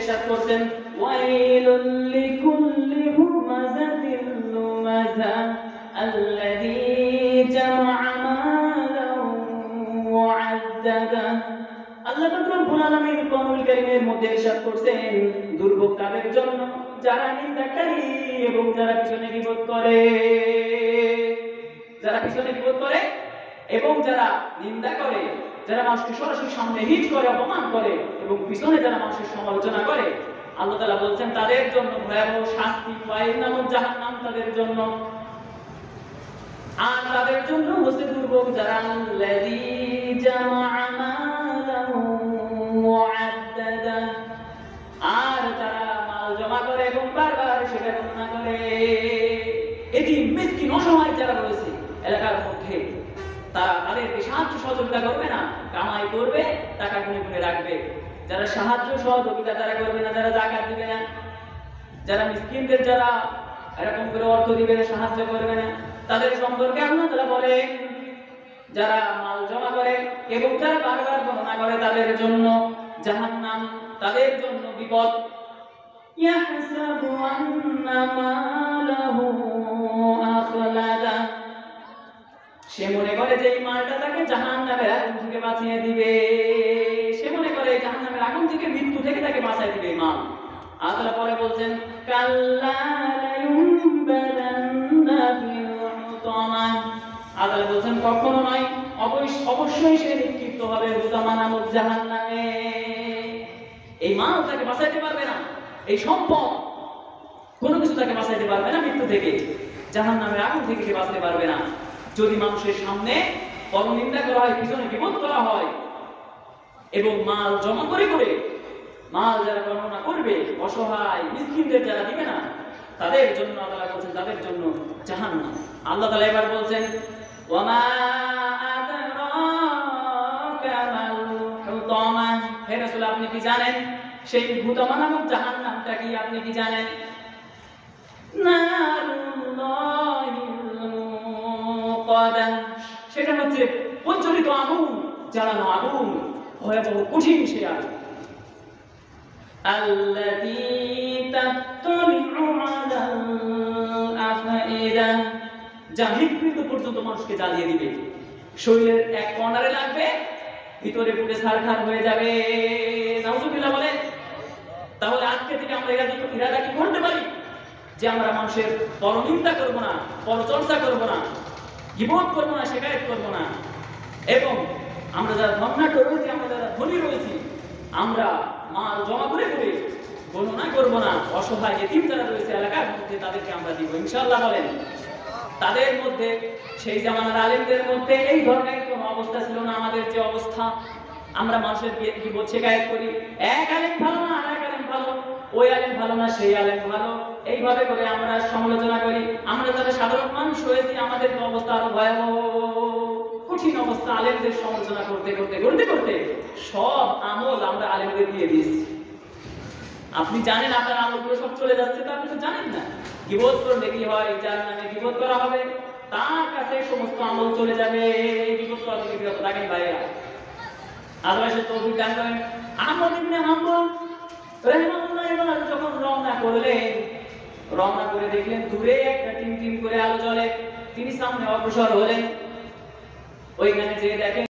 ইরশাদ করতেন ওয়াইলুল লিকুল্লি হুমাযাতিন লুমাযা আল্লাযী জামা'a মালান ওয়া আদ্দাদা। আল্লাহ পাক রব্বুল আলামিন কোরআনুল কারীমের মধ্যে ইরশাদ করছেন দুর্ভোগ তাদের জন্য যারা নিন্দাকারী এবং যারা পিছনে গীবত করে, যারা পিছনে গীবত করে এবং যারা নিন্দা করে, যারা মানুষকে সরাসরি সামনে হিট করে, অপমান করে এবং পিছনে যারা মানুষের সমালোচনা করে, আল্লাহ তাআলা বলছেন তাদের জন্য ভয়াবহ শাস্তি, ওয়াইল নামক জাহান্নাম তাদের জন্য। আর তাদের জন্য হচ্ছে দুর্ভোগ যারা আল্লাযী জামা'a মালান ওয়া আদ্দাদা, আর যারা মাল জমা করে এবং বারবার সেটা গণনা করে। এতিম মিসকিন অসহায় যারা রয়েছে এলাকার মধ্যে, তারা তাদেরকে সাহায্য সহযোগিতা করবে না, কামাই করবে, টাকা গুনে গুনে রাখবে। যারা সাহায্য সহযোগিতা তারা করবে না, যারা যাকাত দিবে না, যারা মিসকিনদের যারা এরকম করে অর্থ দিবে না, সাহায্য করবে না, তাদের সম্পর্কে আল্লাহ তাআলা বলেন যারা মাল জমা করে এবং যারা বারবার গণনা করে তাদের জন্য জাহান্নাম, তাদের জন্য বিপদ। ইয়াহসাবু আন্না মালাহু আখলাদা, সে মনে করে যে এই মালটা তাকে জাহান্নামের আগুন থেকে বাঁচিয়ে দিবে, সে মনে করে জাহান্নামের আগুন থেকে, মৃত্যু থেকে তাকে বাঁচিয়ে দিবে এই মাল। আল্লাহ পরে বলছেন কাল্লা লায়ুনবাযান্না ফিল হুতামা, আল্লাহ বলছেন কখনো নয়, অবশ্যই সে নিক্ষিপ্ত হবে হুতামা নামক জাহান্নামে। এই মাল তাকে বাঁচাইতে পারবে না, এই সম্পদ কোনো কিছু তাকে বাঁচাইতে পারবে না মৃত্যু থেকে, জাহান্নামের আগুন থেকে সে বাঁচতে পারবে না। যদি মানুষের সামনে পরনিন্দা করা হয়, পিছনে বিপদ করা হয় এবং মাল জমা করে করে মাল যারা গণনা করবে, অসহায় মিসকিনদের যারা দিবে না, তাদের জন্য আল্লাহ বলছেন তাদের জন্য জাহান্নাম। আল্লাহ তাআলা এবার বলছেন ওয়ামা আদরাকা মাল হুতামা, হে রাসূল আপনি কি জানেন সেই হুতামা নামক জাহান্নামটা কি, আপনি কি জানেন? সেটা হচ্ছে প্রজ্বলিত আগুন, জ্বালানো আগুন, ভয়াবহ কঠিন সে আগুন। আল্লাতী তাত্তালি'উ আলাল আফঈদা, যা হৃৎপিণ্ড পর্যন্ত মানুষকে জ্বালিয়ে দিবে, শরীরের এক কর্নারে লাগবে, ভিতরে পুড়ে ছারখার হয়ে যাবে। নাউযুবিল্লাহ বলে। তাহলে আজকে থেকে আমরা ইরাদা কি করতে পারি যে আমরা মানুষের পরনিন্দা করব না, পরচর্চা করব না, গীবত করব না, শিকায়ত করব না, এবং আমরা যারা ধর্ণাঢ্য রয়েছি, আমরা যারা ধনী রয়েছি, আমরা মাল জমা করে করে গণনা করব না, অসহায় এতিম যারা রয়েছে এলাকার মধ্যে তাদেরকে আমরা দিব ইনশাআল্লাহ বলেন। তাদের মধ্যে সেই জামানার আলেমদের মধ্যে এই ধরনের কোনো অবস্থা ছিল না আমাদের যে অবস্থা। আমরা মানুষের গীবত শিকায়ত করি, এক আলেম ভালো না আরেক আলেম ভালো, ওই আলেম ভালো না সেই আলেম ভালো, এইভাবে করে আমরা সমালোচনা করি। আমরা যারা সাধারণ মানুষ হয়েছি আমাদের অবস্থা আরো ভয়াবহ কঠিন অবস্থা। আলেমদের সমালোচনা করতে করতে করতে করতে সব আমল আমরা আলেমদের দিয়ে দিয়েছি। আপনি জানেন আপনার আমলগুলো সব চলে যাচ্ছে, তো আপনি তো জানেন না। গীবত করলে কি হয়, যার নামে গীবত করা হবে তার কাছে সমস্ত আমল চলে যাবে। গীবত করা থেকে বিরত থাকেন ভাইরা। আল্লাহ সে তৌফিক দান করেন। আহমদ ইবনে হাম্বল রাহিমাহুল্লাহ এবার যখন রওনা করলেন, রওনা করে দেখলেন দূরে একটা টিম টিম করে আলো জ্বলে, তিনি সামনে অগ্রসর হলেন। ওইখানে যেয়ে দেখেন